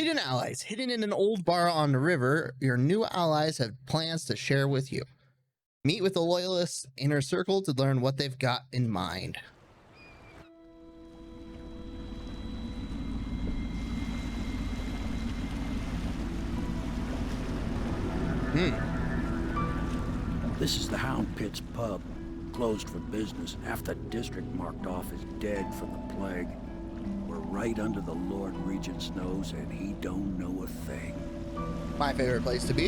Hidden allies. Hidden in an old bar on the river, your new allies have plans to share with you. Meet with the Loyalists inner circle to learn what they've got in mind. This is the Hound Pit's pub. Closed for business. Half the district marked off as dead from the plague. We're right under the Lord Regent's nose, and he don't know a thing. My favorite place to be.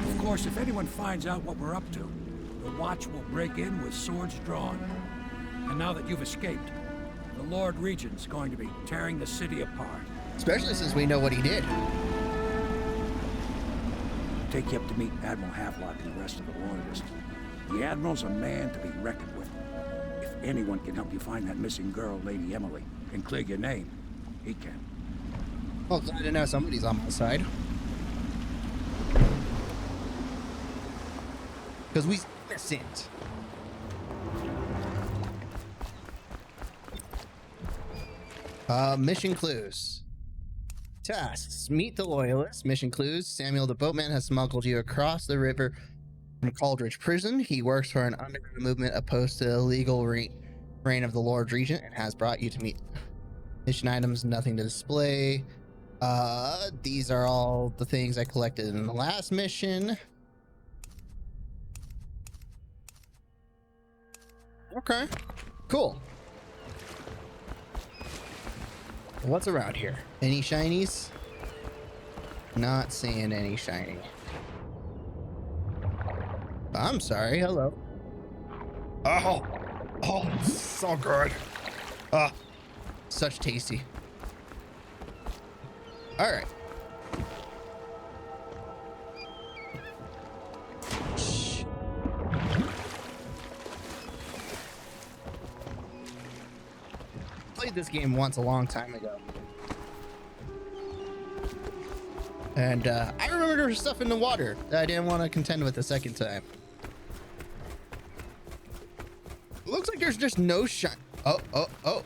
Of course, if anyone finds out what we're up to, the Watch will break in with swords drawn. And now that you've escaped, the Lord Regent's going to be tearing the city apart. Especially since we know what he did. Take you up to meet Admiral Havelock and the rest of the Loyalists. The Admiral's a man to be reckoned with. If anyone can help you find that missing girl, Lady Emily, and clear your name, he can. Well, glad to know somebody's on my side. Because we innocent. Mission clues. Tasks. Meet the Loyalists. Mission clues. Samuel the boatman has smuggled you across the river from Coldridge Prison. He works for an underground movement opposed to the illegal reign of the Lord Regent and has brought you to meet. Mission items, nothing to display. These are all the things I collected in the last mission. Okay, cool. What's around here? Any shinies? Not seeing any shiny. I'm sorry, hello. Oh, so good. Such tasty. All right. Played this game once a long time ago. And I remember there was stuff in the water that I didn't want to contend with the second time. Looks like there's just no shine. Oh.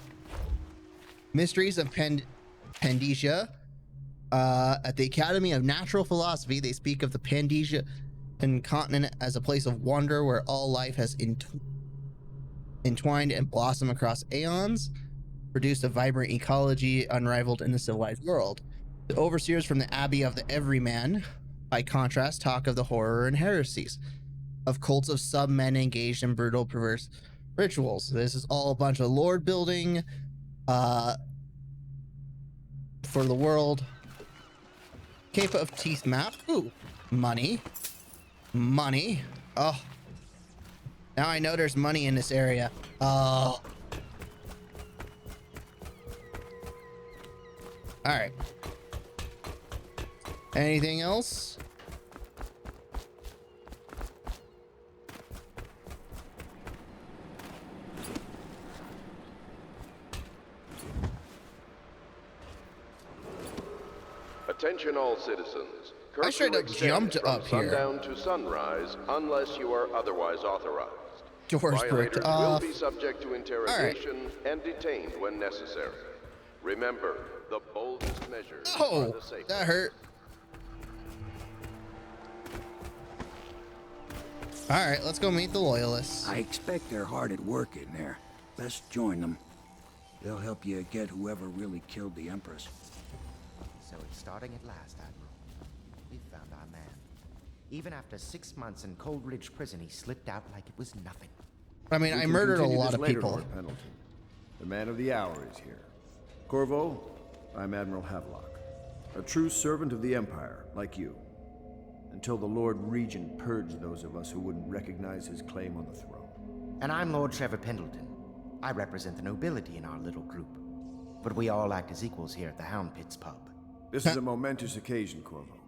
Mysteries of Pandesia. At the Academy of Natural Philosophy, they speak of the Pandesia continent as a place of wonder where all life has entwined and blossomed across aeons, produced a vibrant ecology unrivaled in the civilized world. The overseers from the Abbey of the Everyman, by contrast, talk of the horror and heresies of cults of sub-men engaged in brutal, perverse rituals. This is all a bunch of lore building for the world. Cape of Teeth map. Ooh, money. Oh, now I know there's money in this area. Oh. All right. Anything else? Attention all citizens. I should have jumped up here. Sundown to sunrise, unless you are otherwise authorized. Doors bricked Violators off. will be subject to interrogation and detained when necessary. Remember, the boldest measures are the safest. That hurt. All right, let's go meet the Loyalists. I expect they're hard at work in there. Best join them. They'll help you get whoever really killed the Empress. So it's starting at last, Admiral. We found our man. Even after 6 months in Coldridge Prison, he slipped out like it was nothing. I mean, I murdered a lot of people. Lord Pendleton. The man of the hour is here. Corvo, I'm Admiral Havelock. A true servant of the Empire, like you. Until the Lord Regent purged those of us who wouldn't recognize his claim on the throne. And I'm Lord Trevor Pendleton. I represent the nobility in our little group. But we all act as equals here at the Hound Pit's pub. This is a momentous occasion, Corvo.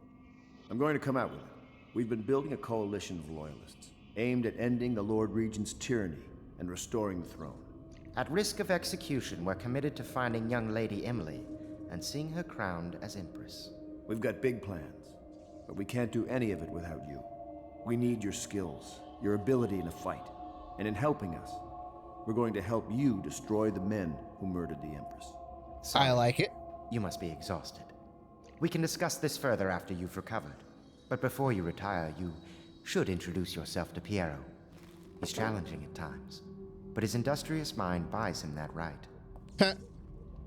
I'm going to come out with it. We've been building a coalition of loyalists, aimed at ending the Lord Regent's tyranny and restoring the throne. At risk of execution, we're committed to finding young Lady Emily and seeing her crowned as Empress. We've got big plans, but we can't do any of it without you. We need your skills, your ability in a fight, and in helping us. We're going to help you destroy the men who murdered the Empress. I like it. You must be exhausted. We can discuss this further after you've recovered. But before you retire, you should introduce yourself to Piero. He's challenging at times, but his industrious mind buys him that right.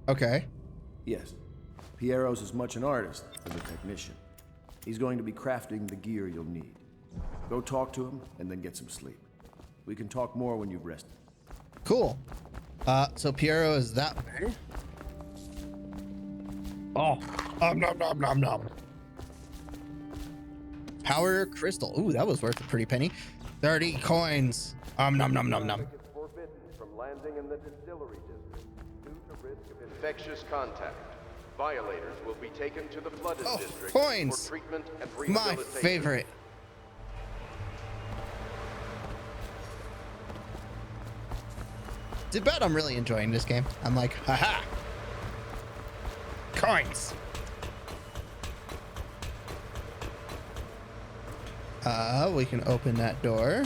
Okay. Yes, Piero's as much an artist as a technician. He's going to be crafting the gear you'll need. Go talk to him and then get some sleep. We can talk more when you've rested. Cool. So Piero is that way. Oh, nom nom nom nom. Power crystal. Ooh, that was worth a pretty penny. 30 coins. Nom nom nom nom. Traffic is forbidden from landing in the distillery district due to risk of infectious contact. Violators will be taken to the flooded district coins. for treatment and My rehabilitation. favorite. It's bad I'm really enjoying this game. I'm like, haha. Coins. We can open that door.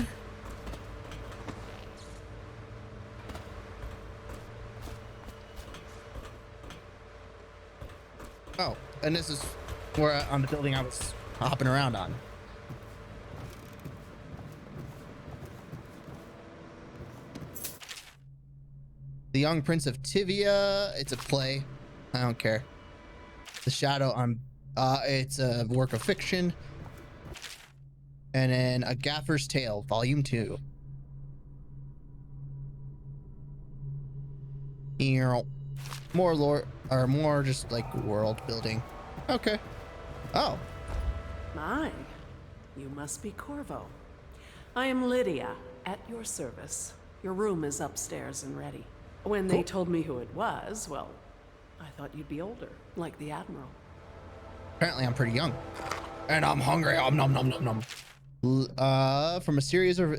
Oh, and this is where on the building I was hopping around on. The Young Prince of Tivia. It's a play. I don't care. The Shadow on. It's a work of fiction. And then A Gaffer's Tale, Volume 2. More lore, or more just like world building. Okay. Oh. My, you must be Corvo. I am Lydia, at your service. Your room is upstairs and ready. When they told me who it was, well, I thought you'd be older, like the Admiral. Apparently I'm pretty young. And I'm hungry. Nom nom nom nom. From a series of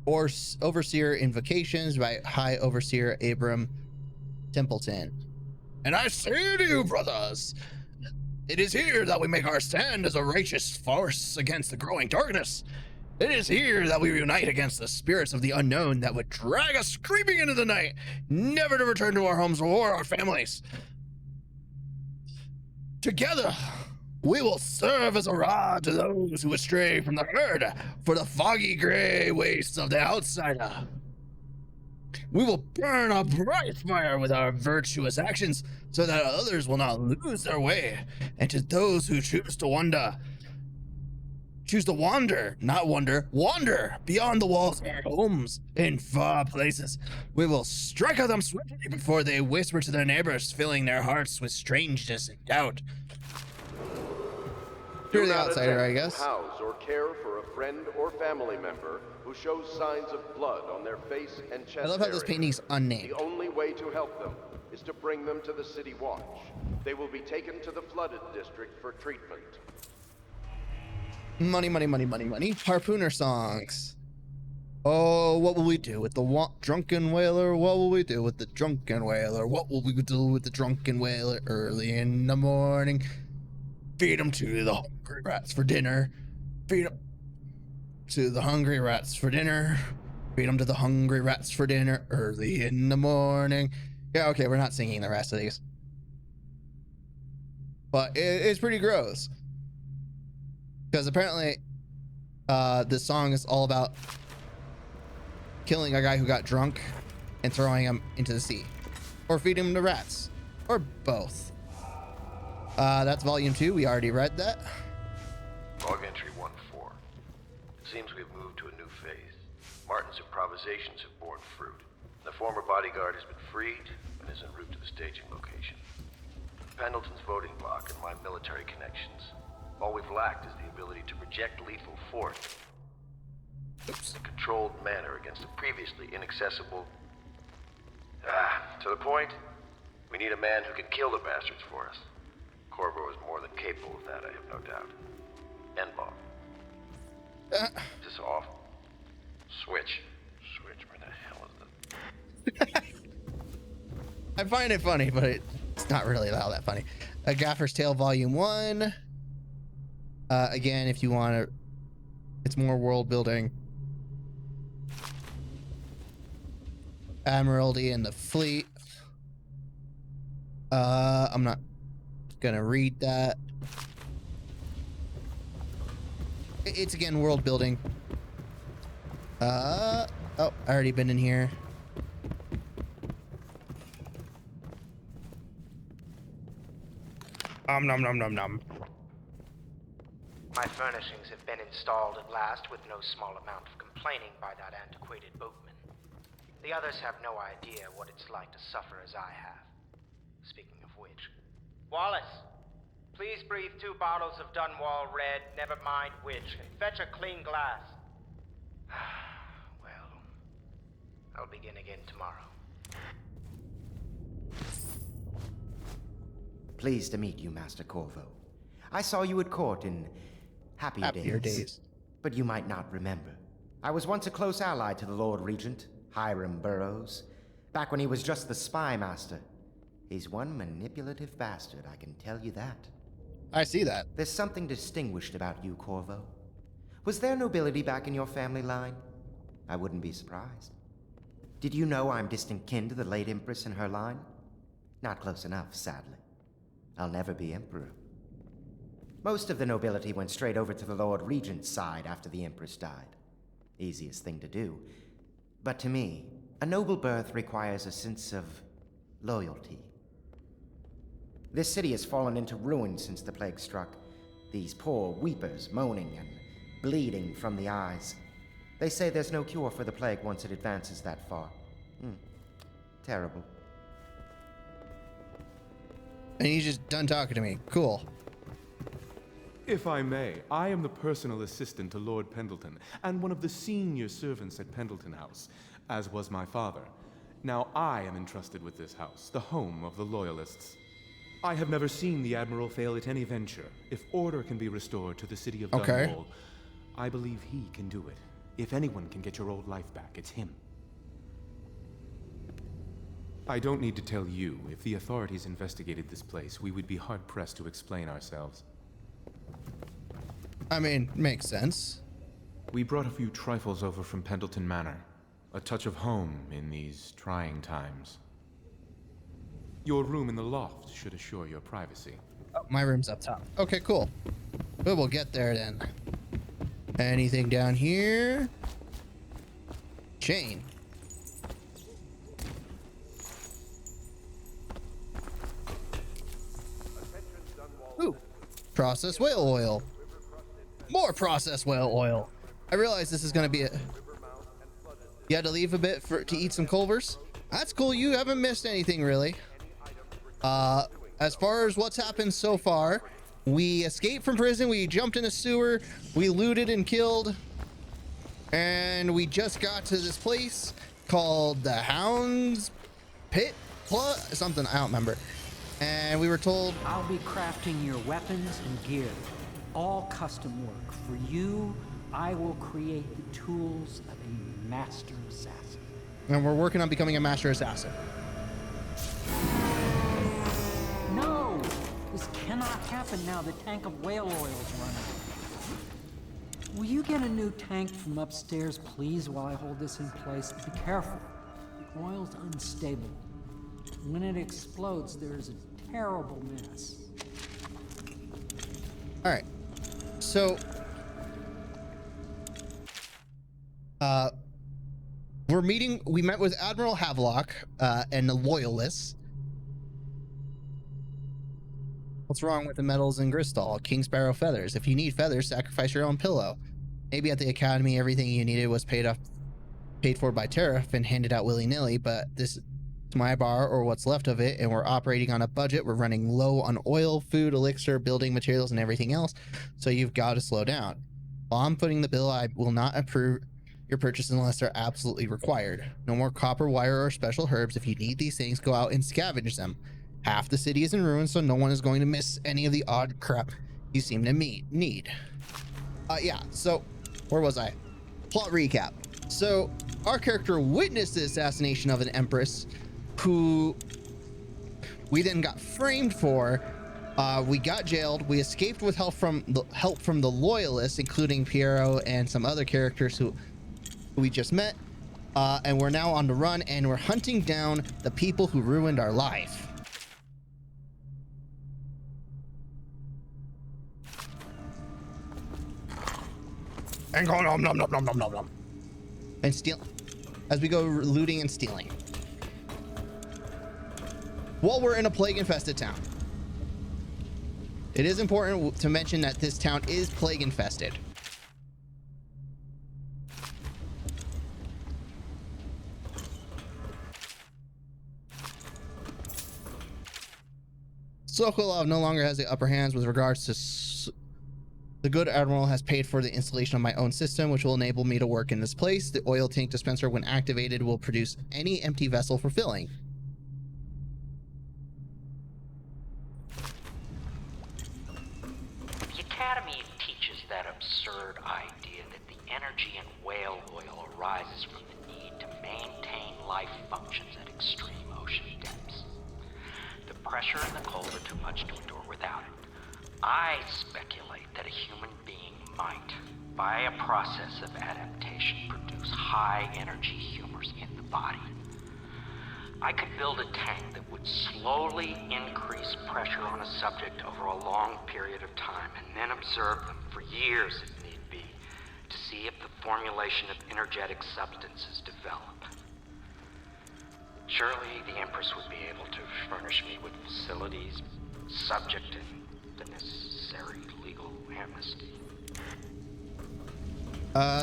Overseer Invocations by High Overseer Abram Templeton. And I say to you, brothers, it is here that we make our stand as a righteous force against the growing darkness. It is here that we unite against the spirits of the unknown that would drag us creeping into the night, never to return to our homes or our families. Together, we will serve as a rod to those who astray from the herd for the foggy gray wastes of the outsider. We will burn a bright fire with our virtuous actions so that others will not lose their way. And to those who choose to wander, not wonder, wander beyond the walls of our homes in far places. We will strike at them swiftly before they whisper to their neighbors, filling their hearts with strangeness and doubt. You're the outsider, I guess. House or care for a friend or family member who shows signs of blood on their face and chest. I love how this painting's unnamed. The only way to help them is to bring them to the City Watch. They will be taken to the flooded district for treatment. Money, money, money, money, money. Harpooner songs. Oh, what will we do with the drunken whaler? What will we do with the drunken whaler? What will we do with the drunken whaler early in the morning? Feed them to the hungry rats for dinner. Feed them to the hungry rats for dinner. Feed them to the hungry rats for dinner early in the morning. Yeah, okay, we're not singing the rest of these. But it's pretty gross. Because apparently, this song is all about killing a guy who got drunk and throwing him into the sea. Or feeding him to rats. Or both. That's volume 2. We already read that. Log entry 1-4. It seems we've moved to a new phase. Martin's improvisations have borne fruit. The former bodyguard has been freed and is en route to the staging location. Pendleton's voting block and my military connections. All we've lacked is the ability to project lethal force in a controlled manner against a previously inaccessible... to the point, we need a man who can kill the bastards for us. Corvo is more than capable of that, I have no doubt. N-bomb. Is this off? Switch. Switch, where the hell is it? I find it funny, but it's not really all that funny. A Gaffer's Tale Volume 1. Again, if you want to... It's more world building. Admiralty and the fleet. I'm not gonna read that. It's again world building. Oh, I already been in here. Nom nom nom nom. My furnishings have been installed at last with no small amount of complaining by that antiquated boatman. The others have no idea what it's like to suffer as I have. Speaking of which, Wallace, please breathe 2 bottles of Dunwall Red, never mind which, and fetch a clean glass. Well, I'll begin again tomorrow. Pleased to meet you, Master Corvo. I saw you at court in happier days. But you might not remember. I was once a close ally to the Lord Regent, Hiram Burroughs, back when he was just the spy master. He's one manipulative bastard, I can tell you that. I see that. There's something distinguished about you, Corvo. Was there nobility back in your family line? I wouldn't be surprised. Did you know I'm distant kin to the late Empress and her line? Not close enough, sadly. I'll never be Emperor. Most of the nobility went straight over to the Lord Regent's side after the Empress died. Easiest thing to do. But to me, a noble birth requires a sense of loyalty. This city has fallen into ruin since the plague struck. These poor weepers moaning and bleeding from the eyes. They say there's no cure for the plague once it advances that far. Terrible. And he's just done talking to me. Cool. If I may, I am the personal assistant to Lord Pendleton, and one of the senior servants at Pendleton House, as was my father. Now I am entrusted with this house, the home of the Loyalists. I have never seen the Admiral fail at any venture. If order can be restored to the city of Dunwall, I believe he can do it. If anyone can get your old life back, it's him. I don't need to tell you, if the authorities investigated this place, we would be hard-pressed to explain ourselves. I mean, makes sense. We brought a few trifles over from Pendleton Manor. A touch of home in these trying times. Your room in the loft should assure your privacy. Oh, my room's up top. Okay, cool. But we'll get there then. Anything down here? Chain. Ooh, processed whale oil. More processed whale oil. I realize this is going to be a... You had to leave a bit to eat some Culvers. That's cool. You haven't missed anything really. As far as what's happened so far, we escaped from prison. We jumped in a sewer. We looted and killed. And we just got to this place called the Hound's Pit something. I don't remember. And we were told, I'll be crafting your weapons and gear. All custom work. For you, I will create the tools of a master assassin. and we're working on becoming a master assassin. No! This cannot happen now. The tank of whale oil is running. Will you get a new tank from upstairs, please, while I hold this in place? Be careful. The oil's unstable. When it explodes, there's a terrible mess. All right. So, we met with Admiral Havelock and the Loyalists. What's wrong with the metals in Gristol? King Sparrow feathers. If you need feathers, sacrifice your own pillow. Maybe at the academy, everything you needed was paid for by tariff and handed out willy-nilly, but this is my bar or what's left of it, and we're operating on a budget. We're running low on oil, food, elixir, building materials, and everything else, so you've got to slow down. While I'm footing the bill, I will not approve your purchase unless they're absolutely required. No more copper wire or special herbs. If you need these things, go out and scavenge them. Half the city is in ruins, so no one is going to miss any of the odd crap you seem to need. Yeah, so where was I? Plot recap. So our character witnessed the assassination of an empress who we then got framed for. We got jailed. We escaped with help from the Loyalists, including Piero and some other characters who we just met. And we're now on the run, and we're hunting down the people who ruined our life. And go nom nom nom nom nom nom nom. And steal as we go looting and stealing. While we're in a plague infested town. It is important to mention that this town is plague infested. Sokolov no longer has the upper hands with regards to the good admiral has paid for the installation of my own system, which will enable me to work in this place. The oil tank dispenser, when activated, will produce any empty vessel for filling. The Academy teaches that absurd idea that the energy in whale oil arises from the need to maintain life functions at extreme ocean depths. The pressure and the cold are too much to endure without it. I speculate that a human being might, by a process of adaptation, produce high-energy humors in the body. I could build a tank that would slowly increase pressure on a subject over a long period of time, and then observe them for years if need be, to see if the formulation of energetic substances develop. Surely the Empress would be able to furnish me with facilities subject to the necessary legal amnesty.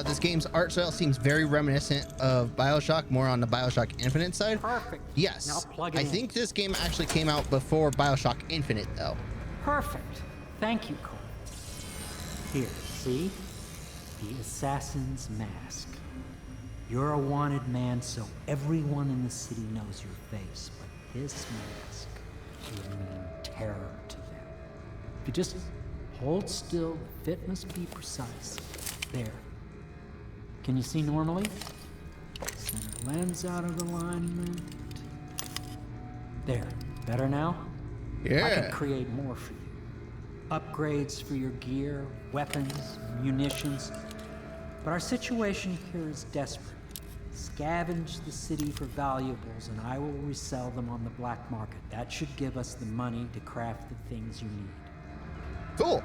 This game's art style seems very reminiscent of BioShock, more on the BioShock Infinite side. Perfect. Yes. Now plug it I in. think this game actually came out before BioShock Infinite, though. Perfect. Thank you, Cole. Here, see? The assassin's mask. You're a wanted man, so everyone in the city knows your face, but this mask will mean terror to them. If you just hold still, the fit must be precise. There. Can you see normally? Center lens out of alignment. There. Better now? Yeah. I can create more for you. Upgrades for your gear, weapons, munitions. But our situation here is desperate. Scavenge the city for valuables, and I will resell them on the black market. That should give us the money to craft the things you need. Cool.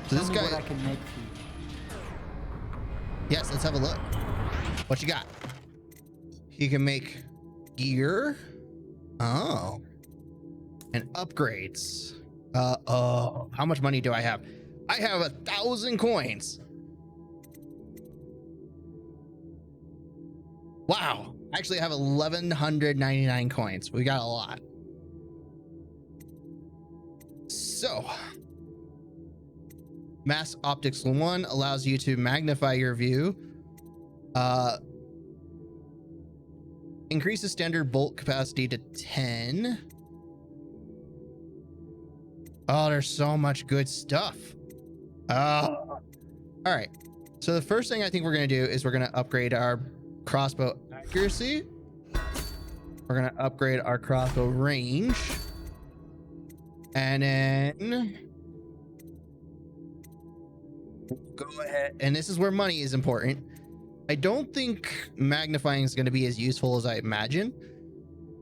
So Tell this me guy. what I can make for you. Yes, let's have a look. What you got? You can make gear. Oh. And upgrades. Oh, how much money do I have? I have 1,000 coins. Wow. Actually, I have 1,199 coins. We got a lot. So, Mass Optics 1 allows you to magnify your view. Increase the standard bolt capacity to 10. Oh, there's so much good stuff. All right. So the first thing I think we're going to do is we're going to upgrade our crossbow accuracy. We're going to upgrade our crossbow range. And then go ahead. And this is where money is important. I don't think magnifying is going to be as useful as I imagine.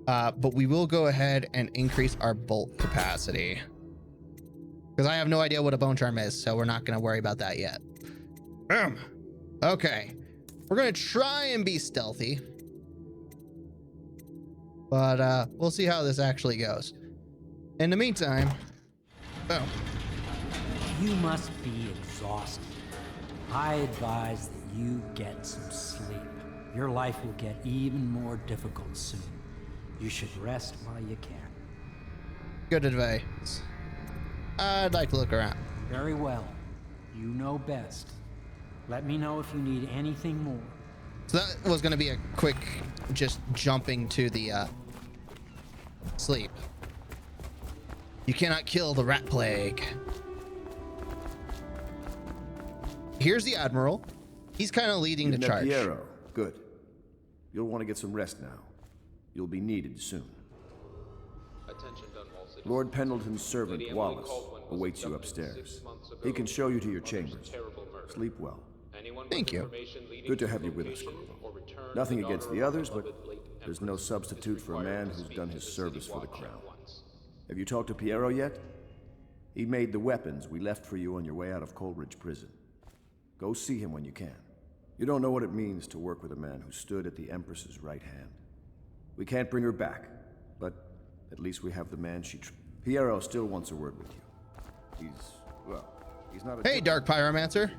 But we will go ahead and increase our bolt capacity. Because I have no idea what a bone charm is, so we're not going to worry about that yet. Boom. Okay. We're going to try and be stealthy. But we'll see how this actually goes. In the meantime, boom. You must be exhausted. I advise that you get some sleep. Your life will get even more difficult soon. You should rest while you can. Good advice. I'd like to look around. Very well. You know best. Let me know if you need anything more. So that was going to be a quick just jumping to the sleep. You cannot kill the rat plague. Here's the Admiral. He's kind of leading the charge. Piero. Good. You'll want to get some rest now. You'll be needed soon. Lord Pendleton's servant, Wallace, awaits you upstairs. He can show you to your chambers. Sleep well. Thank you. Good to have you with us, Corvo. Nothing against the others, but there's no substitute for a man who's done his service for the crown. Have you talked to Piero yet? He made the weapons we left for you on your way out of Coleridge Prison. Go see him when you can. You don't know what it means to work with a man who stood at the Empress's right hand. We can't bring her back, but at least we have the man she... Piero still wants a word with you. He's not a... Hey, Dark Pyromancer.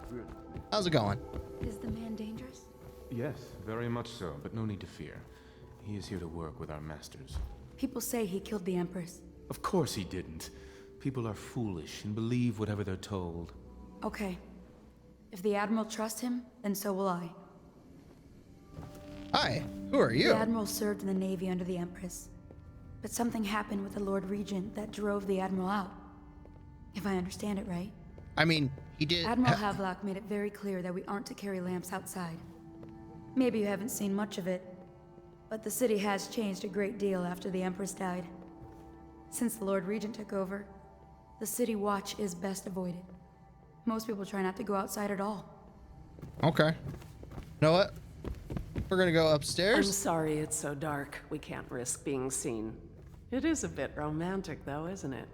How's it going? Is the man dangerous? Yes, very much so, but no need to fear. He is here to work with our masters. People say he killed the Empress. Of course he didn't. People are foolish and believe whatever they're told. Okay. If the Admiral trusts him, then so will I. Hi, who are you? The Admiral served in the Navy under the Empress. But something happened with the Lord Regent that drove the Admiral out. If I understand it right. I mean, he did... Admiral Havelock made it very clear that we aren't to carry lamps outside. Maybe you haven't seen much of it, but the city has changed a great deal after the Empress died. Since the Lord Regent took over, the city watch is best avoided. Most people try not to go outside at all. Okay. You know what? We're gonna go upstairs. I'm sorry it's so dark. We can't risk being seen. It is a bit romantic, though, isn't it?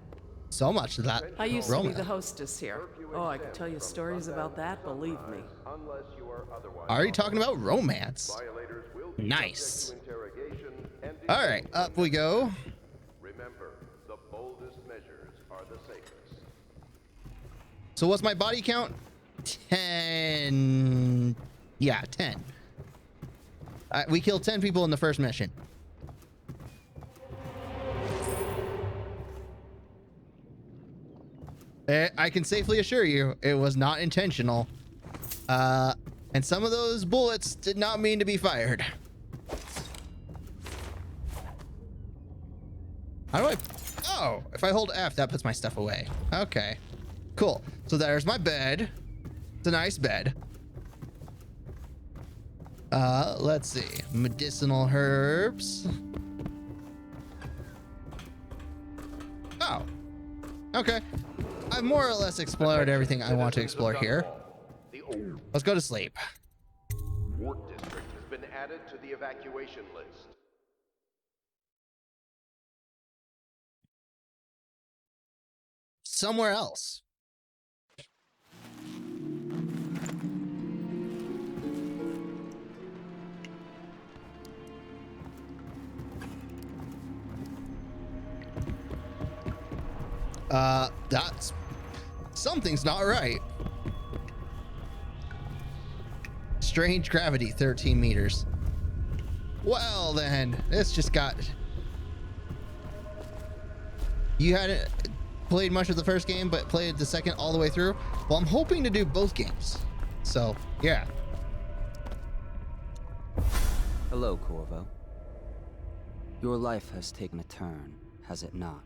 So much of that. I used to be romance. the hostess here. Oh, I could tell you stories about that, believe me. Unless you are otherwise Are you talking about romance? violators will be Nice. subject to interrogation and All right, up we go. remember, the boldest measures are the safest. So what's my body count? 10. Yeah, 10. We killed 10 people in the first mission. I can safely assure you it was not intentional. And some of those bullets did not mean to be fired. How do I... Oh, if I hold F, that puts my stuff away. Okay, cool. So there's my bed. It's a nice bed. Let's see. Medicinal herbs. Oh, okay. I've more or less explored everything I want to explore here. Let's go to sleep. Wart District has been added to the evacuation list. Somewhere else. That's... Something's not right. Strange gravity, 13 meters. Well then, this just got... You hadn't played much of the first game, but played the second all the way through? Well, I'm hoping to do both games. So, yeah. Hello, Corvo. Your life has taken a turn, has it not?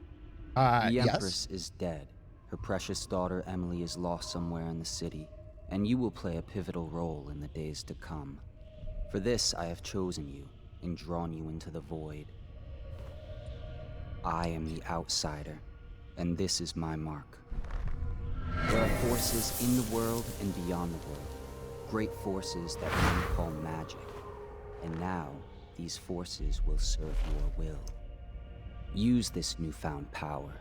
The Empress is dead. Her precious daughter Emily is lost somewhere in the city, and you will play a pivotal role in the days to come. For this, I have chosen you and drawn you into the void. I am the outsider, and this is my mark. There are forces in the world and beyond the world, great forces that men call magic. And now, these forces will serve your will. Use this newfound power,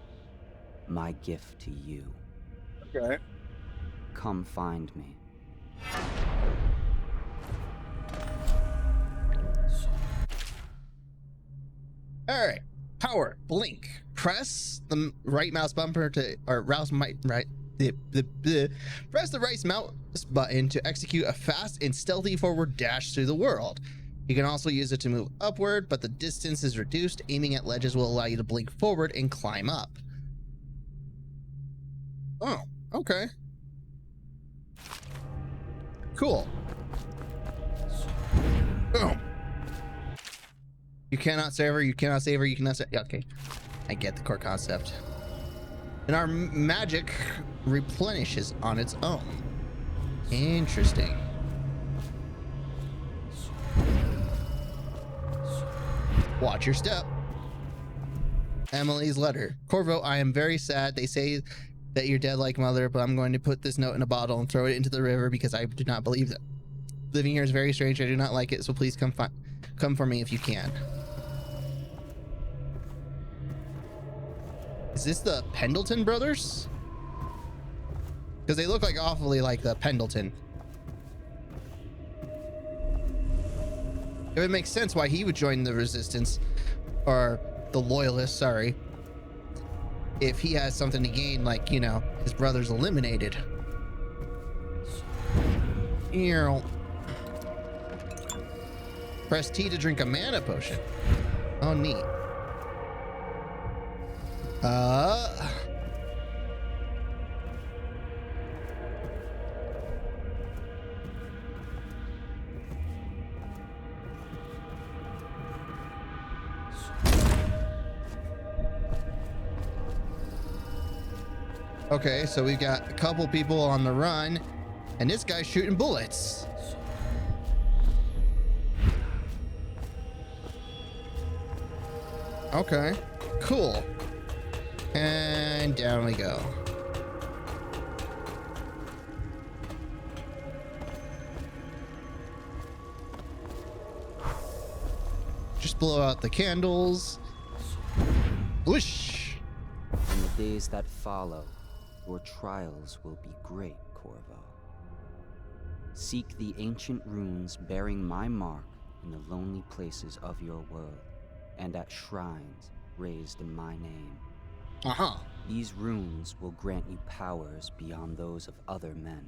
my gift to you. Okay. Come find me. All right. Power. Blink. Press the right mouse bumper to, or rouse my right. Press the right mouse button to execute a fast and stealthy forward dash through the world. You can also use it to move upward, but the distance is reduced. Aiming at ledges will allow you to blink forward and climb up. Oh, okay. Cool. Boom. You cannot save her, you cannot save her, you cannot save... Okay, I get the core concept. And our magic replenishes on its own. Interesting. Watch your step. Emily's letter. Corvo, I am very sad. They say that you're dead like mother, but I'm going to put this note in a bottle and throw it into the river because I do not believe them. Living here is very strange. I do not like it, so please come for me if you can. Is this the Pendleton brothers? Because they look like awfully like the Pendleton. It would make sense why he would join the resistance, or the Loyalists, sorry, if he has something to gain, like, you know, his brother's eliminated. Press T to drink a mana potion. Oh, neat. Okay, so we've got a couple people on the run, and this guy's shooting bullets. Okay, cool. And down we go. Just blow out the candles. Whoosh. In the days that follow, your trials will be great, Corvo. Seek the ancient runes bearing my mark in the lonely places of your world, and at shrines raised in my name. These runes will grant you powers beyond those of other men.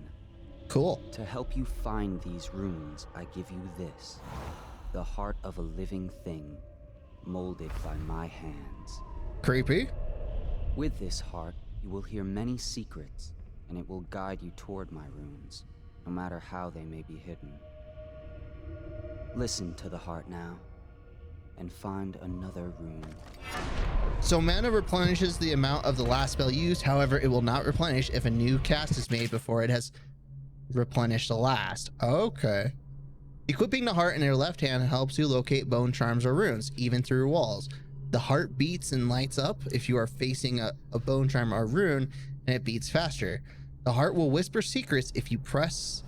Cool. To help you find these runes, I give you this, the heart of a living thing, molded by my hands. Creepy. With this heart, you will hear many secrets, and it will guide you toward my runes, no matter how they may be hidden. Listen to the heart now, and find another rune. So mana replenishes the amount of the last spell used. However, it will not replenish if a new cast is made before it has replenished the last. Okay. Equipping the heart in your left hand helps you locate bone charms or runes, even through walls. The heart beats and lights up if you are facing a bone charm or rune, and it beats faster. The heart will whisper secrets if you press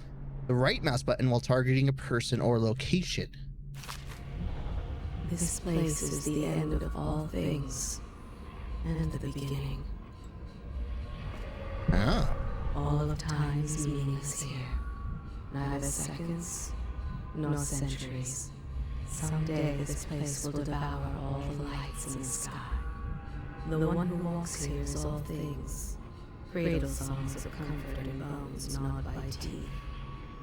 the right mouse button while targeting a person or location. This place is the end of all things, and the beginning. Ah. All of time's meaningless here. Neither seconds, nor centuries. Someday this place will devour all the lights in the sky. The one who walks here is all things. Cradle songs of comfort in bones gnawed by teeth.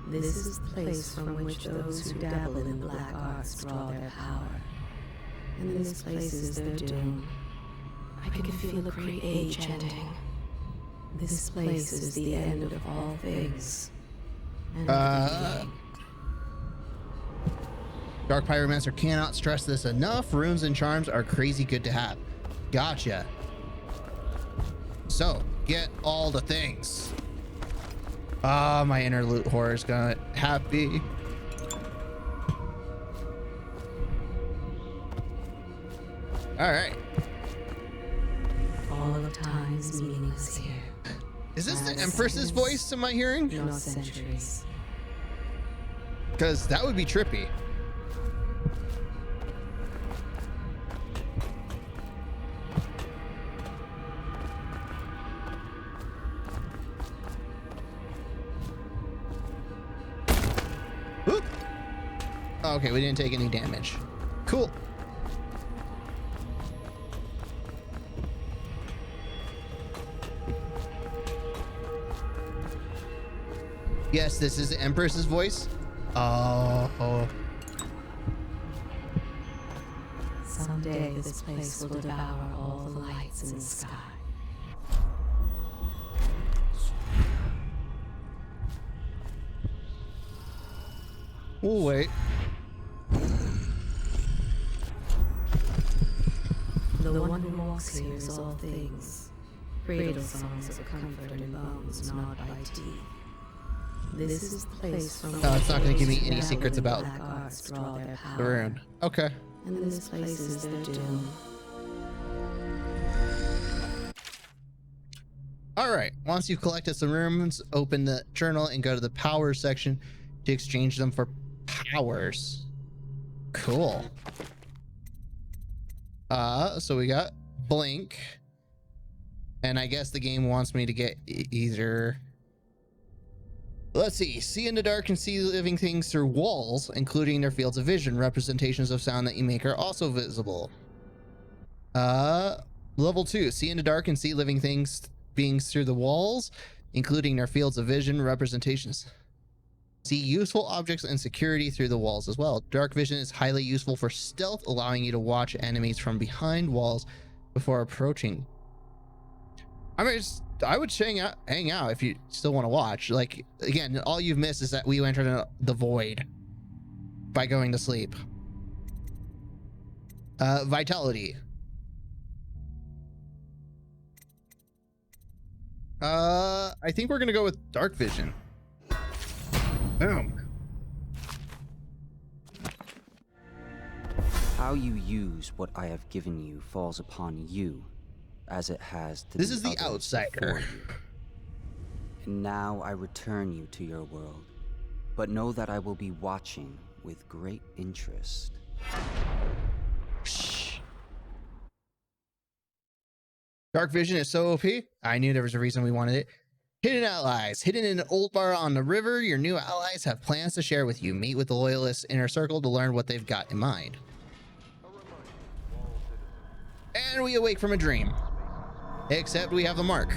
This is the place from which those who dabble in the black arts draw their power. And this place is their doom. I can feel a great age ending. This place is the end of all things. And the beginning. Dark Pyromancer cannot stress this enough. Runes and charms are crazy good to have. Gotcha. So, get all the things. Ah, my inner loot whore is gonna happy. All right. All of time's meaningless here. Is this the Empress's voice? Am I hearing? No centuries. Because that would be trippy. Oop. Okay, we didn't take any damage. Cool. Yes, this is the Empress's voice. Oh. Someday this place will devour all the lights in the sky. We'll wait. The one who walks here is all things. Cradle songs of comfort in bones gnawed by teeth. This is the place from it's not going to give me any secrets about the the rune. Okay. And this place is their doom. All right. Once you've collected some runes, open the journal and go to the power section to exchange them for powers. Cool. So we got blink, and I guess the game wants me to get either. Let's see in the dark and see living things through walls, including their fields of vision. Representations of sound that you make are also visible. Level 2, see in the dark and see living beings through the walls, including their fields of vision. Representations. See useful objects and security through the walls as well. Dark vision is highly useful for stealth, allowing you to watch enemies from behind walls before approaching. I mean, I would hang out if you still want to watch. Like, again, all you've missed is that we entered the void by going to sleep. Vitality. I think we're gonna go with dark vision. Boom. How you use what I have given you falls upon you, as it has to This is the others outsider. before you. And now I return you to your world, but know that I will be watching with great interest. Shh. Dark vision is so OP. I knew there was a reason we wanted it. Hidden allies. Hidden in an old bar on the river, your new allies have plans to share with you. Meet with the Loyalists inner circle to learn what they've got in mind. And we awake from a dream. Except we have the mark.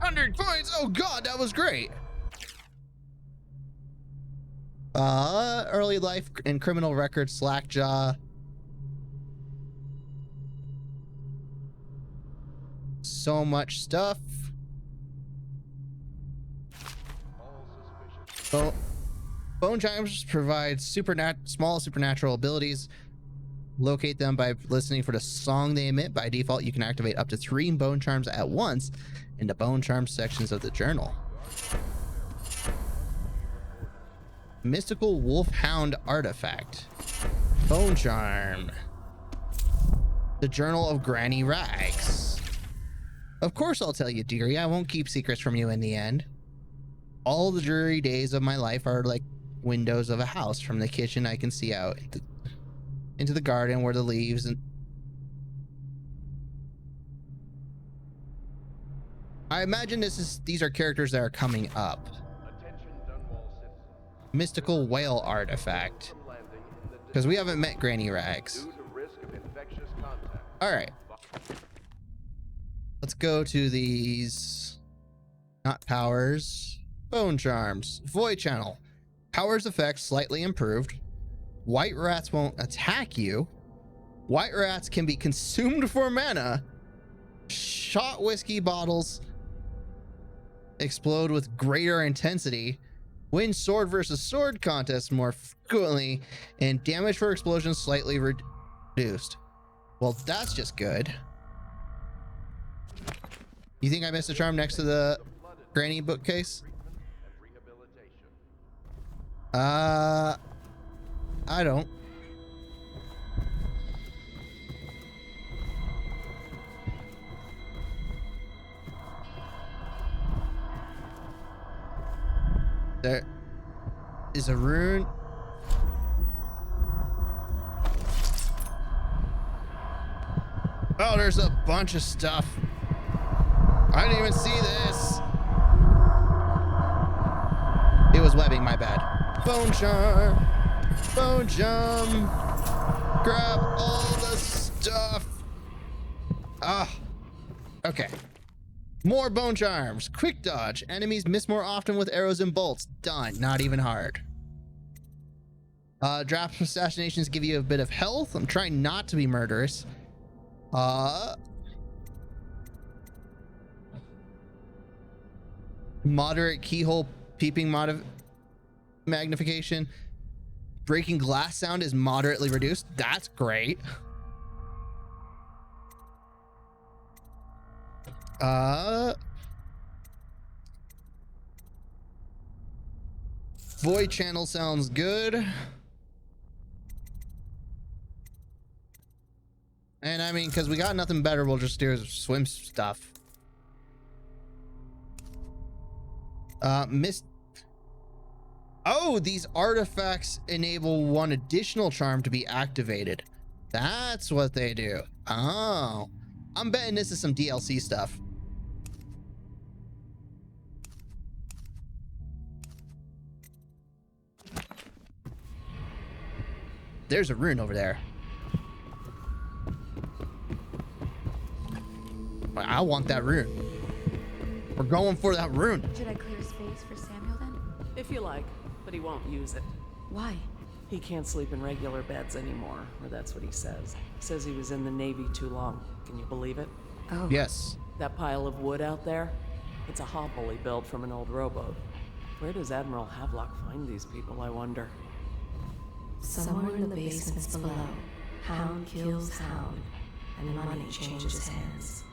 $100 points. Oh god, that was great. Early life and criminal record, slackjaw. So much stuff. So, bone chimes provide small supernatural abilities. Locate them by listening for the song they emit. By default, you can activate up to 3 bone charms at once in the bone charm sections of the journal. Mystical Wolfhound artifact. Bone charm. The Journal of Granny Rags. Of course I'll tell you, dearie. I won't keep secrets from you in the end. All the dreary days of my life are like windows of a house. From the kitchen I can see out into the garden where the leaves and I imagine these are characters that are coming up. Mystical whale artifact. Because we haven't met Granny Rags. Alright. Let's go to these. Not powers. Bone charms. Void channel. Powers effects slightly improved. White rats won't attack you. White rats can be consumed for mana. Shot whiskey bottles explode with greater intensity. Win sword versus sword contests more frequently. And damage for explosions slightly reduced. Well, that's just good. You think I missed a charm next to the granny bookcase? I don't. There is a rune. Oh, there's a bunch of stuff. I didn't even see this. It was webbing, my bad. Bone charm. Bone jump. Grab all the stuff. Ah. Okay. More bone charms. Quick dodge. Enemies miss more often with arrows and bolts. Done. Not even hard. Draft assassinations give you a bit of health. I'm trying not to be murderous. Moderate keyhole peeping magnification. Breaking glass sound is moderately reduced. That's great. Void channel sounds good. And I mean, because we got nothing better, we'll just do swim stuff. Oh, these artifacts enable one additional charm to be activated. That's what they do. Oh, I'm betting this is some DLC stuff. There's a rune over there. I want that rune. We're going for that rune. Should I clear space for Samuel then? If you like, but he won't use it. Why? He can't sleep in regular beds anymore, or that's what he says. Says he was in the Navy too long. Can you believe it? Oh. Yes. That pile of wood out there? It's a hovel he built from an old rowboat. Where does Admiral Havelock find these people, I wonder? Somewhere in the basements below, hound kills hound, and money changes hands.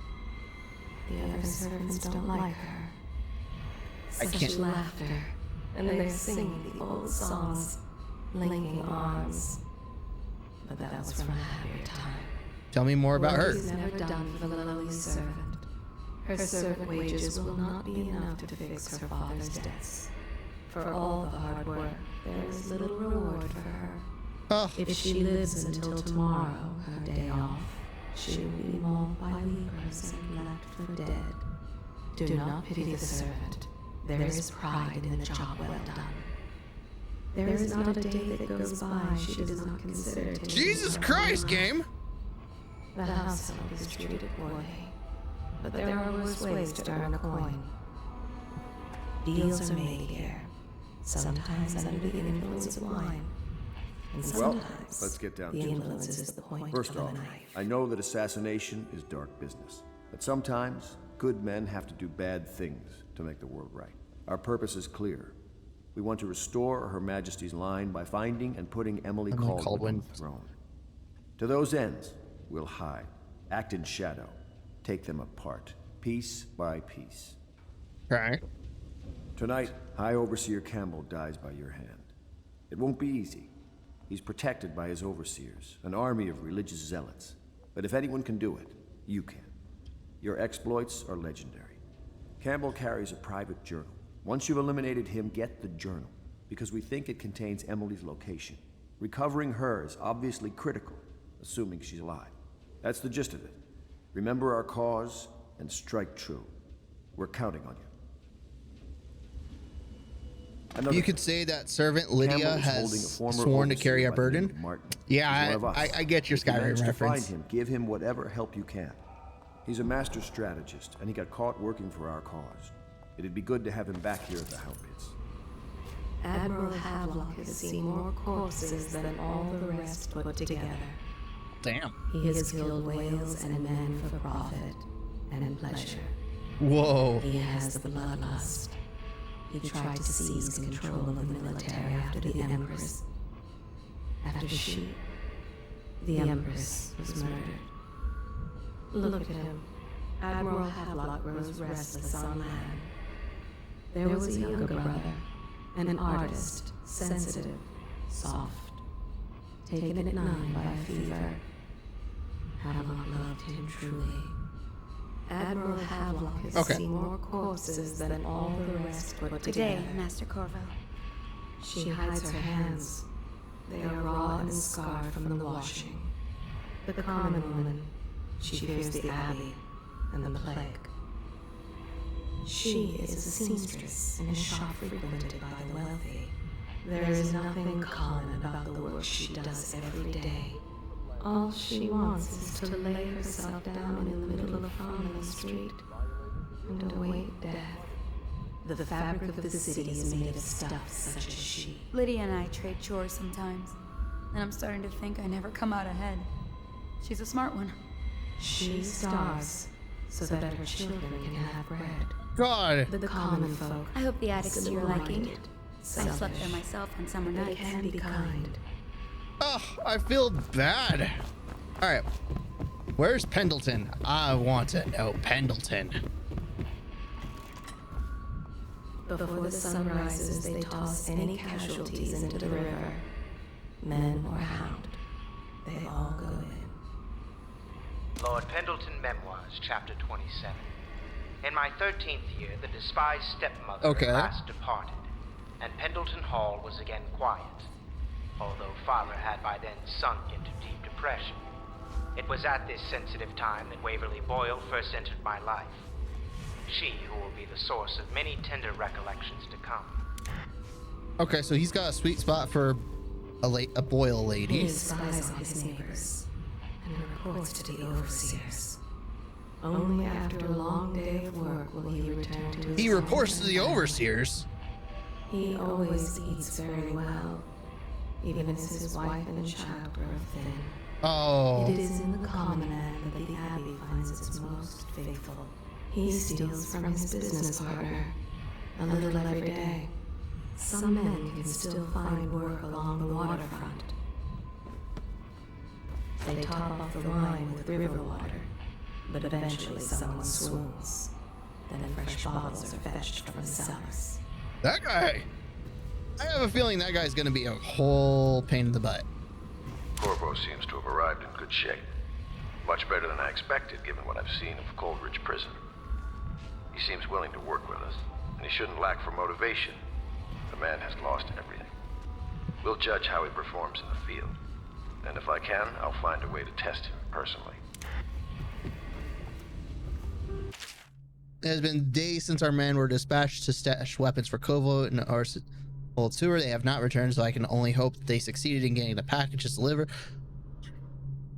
The other servants don't like her. Such laughter, and they're singing the old songs, linking arms. But that was from a happier time. Tell me more about her. Work is never done for the lowly servant. Her servant wages will not be enough to fix her father's debts. For all the hard work, there is little reward for her. Oh. If she lives until tomorrow, her day off, she will be mauled by weepers and left for dead. Do not pity the servant. There is pride in the job well done. There is not a day that goes by she does not consider taking Jesus Christ, game! The household is treated poorly, but there are worse ways to earn a coin. Deals are made here, sometimes under the influence of wine, and Well, sometimes let's get down the to it. influence is the point First of off, a knife. I know that assassination is dark business, but sometimes good men have to do bad things to make the world right. Our purpose is clear. We want to restore Her Majesty's line by finding and putting Emily Caldwin on the throne. To those ends, we'll hide, act in shadow, take them apart, piece by piece. Right. Tonight, High Overseer Campbell dies by your hand. It won't be easy. He's protected by his overseers, an army of religious zealots. But if anyone can do it, you can. Your exploits are legendary. Campbell carries a private journal. Once you've eliminated him, get the journal, because we think it contains Emily's location. Recovering her is obviously critical, assuming she's alive. That's the gist of it. Remember our cause and strike true. We're counting on you. You could say that servant Lydia has sworn to carry our burden. Yeah, I get your Skyrim reference. Find him, give him whatever help you can. He's a master strategist, and he got caught working for our cause. It'd be good to have him back here at the Hound Pits. Admiral Havelock has seen more corpses than all the rest put together. Damn. He has killed whales and men for profit and pleasure. Whoa. He has the bloodlust. He tried to seize control of the military after the Empress. After she, the Empress, was murdered. Look at him. Admiral Havelock grows restless on land. There was a younger brother, an artist, sensitive, soft, taken at 9 by a fever. Havelock loved him truly. Admiral Havelock has seen more corpses than all the rest put together. Good day, Master Corvo. She hides her hands. They are raw and scarred from the washing. The common woman, she fears the abbey and the plague. She is a seamstress in a shop frequented by the wealthy. There is nothing common about the work she does every day. All she wants is to lay herself down in the middle of Farming Street and await death. The fabric of the city is made of stuff such as she. Lydia and I trade chores sometimes, and I'm starting to think I never come out ahead. She's a smart one. She starves so that her children can have bread. God. The common folk. I hope the attic's to your liking. I Selfish, slept there myself on summer but nights. can be kind. Oh, I feel bad. All right. Where's Pendleton? I want to know Pendleton. Before the sun rises, they toss any casualties into the river. Men or hound, they all go in. Lord Pendleton Memoirs, Chapter 27. In my 13th year, the despised stepmother at last departed, and Pendleton Hall was again quiet, although Father had by then sunk into deep depression. It was at this sensitive time that Waverly Boyle first entered my life. She who will be the source of many tender recollections to come. Okay, so he's got a sweet spot for a Boyle lady. He spies on his neighbors and reports to the overseers. Only after a long day of work will he return to his He reports to home. the overseers. He always eats very well, even as his wife and child grow thin. Oh. It is in the common man that the Abbey finds its most faithful. He steals from his business partner, a little every day. Some men can still find work along the waterfront. They top off the wine with river water, but eventually someone swoons. Then fresh bottles are fetched from the cellars. That guy. I have a feeling that guy's gonna be a whole pain in the butt. Corvo seems to have arrived in good shape. Much better than I expected, given what I've seen of Coldridge Prison. He seems willing to work with us, and he shouldn't lack for motivation. The man has lost everything. We'll judge how he performs in the field. And if I can, I'll find a way to test him personally. It has been days since our men were dispatched to stash weapons for Kovo in our old sewer. They have not returned, so I can only hope that they succeeded in getting the packages delivered.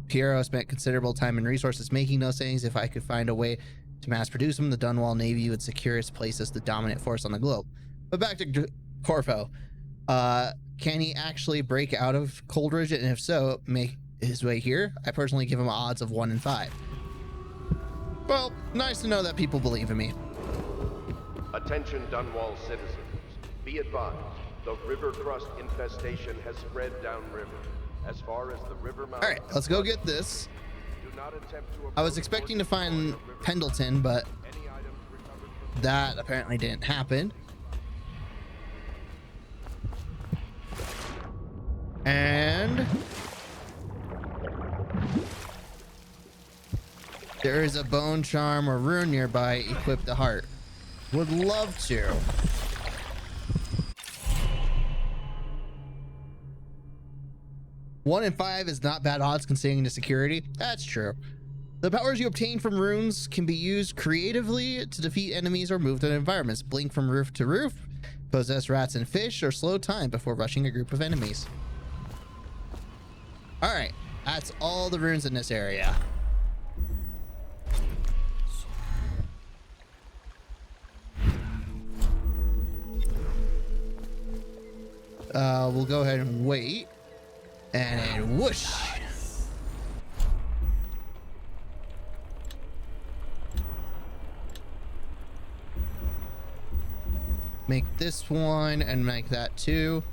Piero spent considerable time and resources making those things. If I could find a way to mass produce them, the Dunwall Navy would secure its place as the dominant force on the globe. But back to Corvo. Can he actually break out of Coldridge, and if so, make his way here? I personally give him odds of 1 in 5. Well, nice to know that people believe in me. Attention Dunwall citizens. Be advised, the river crust infestation has spread downriver. As far as the river mouth. Alright, let's go get this. Do not attempt to I was expecting to find Pendleton, but that apparently didn't happen. And there is a bone charm or rune nearby. Equip the heart. Would love to. One in 5 is not bad odds considering the security. That's true. The powers you obtain from runes can be used creatively to defeat enemies or move to environments. Blink from roof to roof, possess rats and fish, or slow time before rushing a group of enemies. All right, that's all the runes in this area. We'll go ahead and wait. And whoosh. Make this one and make that too.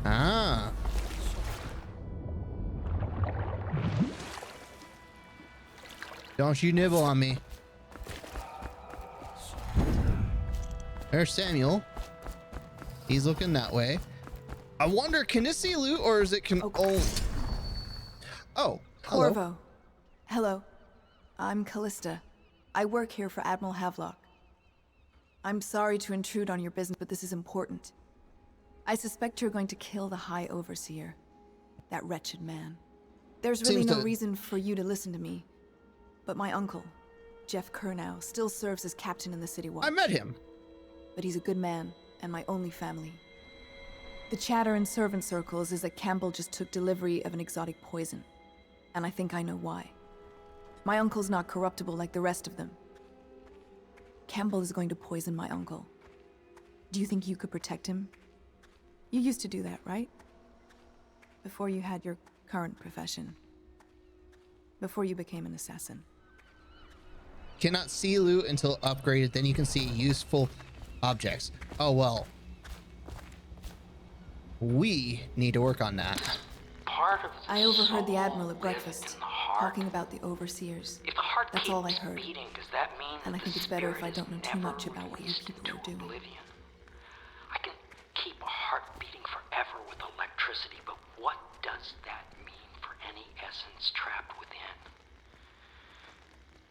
Ah. Don't you nibble on me. There's Samuel. He's looking that way. I wonder, can this see loot or is it Oh, hello. Corvo. Hello. I'm Callista. I work here for Admiral Havelock. I'm sorry to intrude on your business, but this is important. I suspect you're going to kill the High Overseer. That wretched man. There's really no reason for you to listen to me. But my uncle, Jeff Kernow, still serves as captain in the City Watch. I met him. But he's a good man, and my only family. The chatter in servant circles is that Campbell just took delivery of an exotic poison. And I think I know why. My uncle's not corruptible like the rest of them. Campbell is going to poison my uncle. Do you think you could protect him? You used to do that, right? Before you had your current profession. Before you became an assassin. Cannot see loot until upgraded, then you can see useful objects. Oh well. We need to work on that. Part of I overheard the Admiral at breakfast. heart? Talking about the overseers. If the heart That's all I keeps heard. beating, does that mean And I that think the it's better if I spirit don't know is too never much about what you released people are into doing. oblivion? I can keep a heart beating forever with electricity, but what does that mean for any essence trapped within?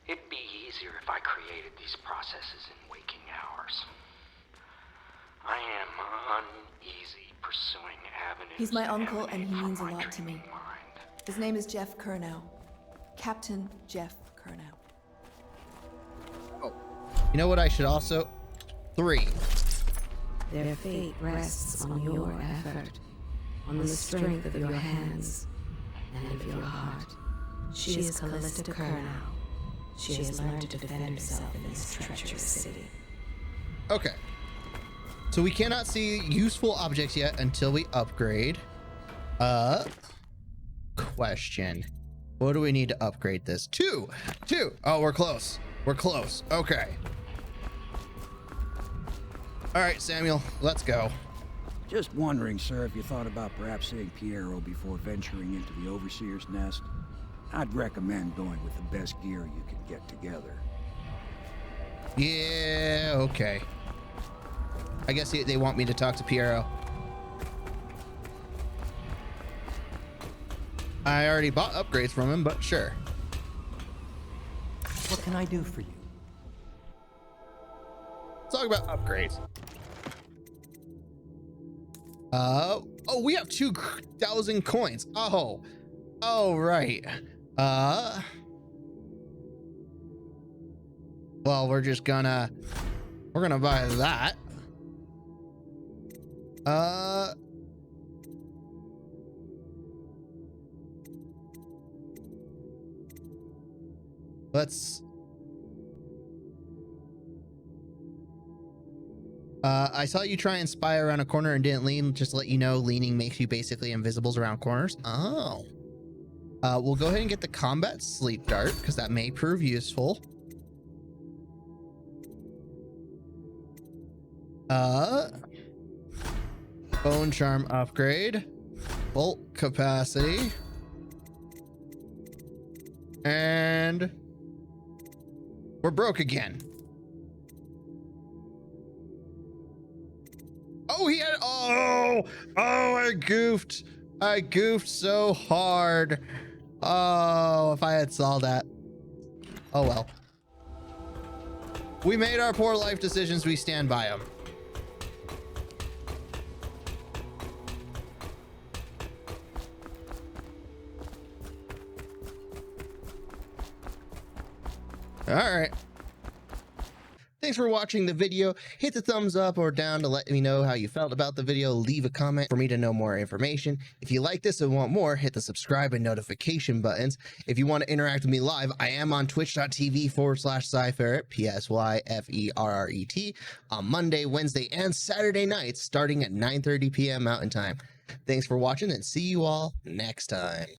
It'd be easier if I created these processes in waking hours. I am uneasy pursuing avenues. He's my to uncle, and he emanate from means a my lot to me. dreaming mind. His name is Jeff Kurnow. Captain Jeff Kurnow. Oh, you know what I should also? 3. Their fate rests on your effort, on the strength of your hands, and of your heart. She is Callista Kurnow. She has learned to defend herself in this treacherous city. Okay. So we cannot see useful objects yet until we upgrade. Question. What do we need to upgrade this? 2. Oh, we're close. We're close. Okay. All right, Samuel, let's go. Just wondering, sir, if you thought about perhaps seeing Piero before venturing into the Overseer's nest. I'd recommend going with the best gear you can get together. Yeah, okay. I guess they want me to talk to Piero. I already bought upgrades from him, but sure. What can I do for you? Let's talk about upgrades. Oh, we have 2,000 coins. Oh, right. Well, we're gonna buy that. Let's I saw you try and spy around a corner and didn't lean. Just to let you know, leaning makes you basically invisible around corners. Oh. We'll go ahead and get the combat sleep dart because that may prove useful. Bone charm upgrade, bolt capacity, and we're broke again. Oh, he had, I goofed so hard. Oh, if I had saw that. Oh well. We made our poor life decisions. We stand by them. All right. Thanks for watching the video. Hit the thumbs up or down to let me know how you felt about the video. Leave a comment for me to know more information. If you like this and want more, hit the subscribe and notification buttons. If you want to interact with me live, I am on twitch.tv/PsyFerret, PSYFERRET, on Monday, Wednesday, and Saturday nights starting at 9:30 p.m. Mountain Time. Thanks for watching and see you all next time.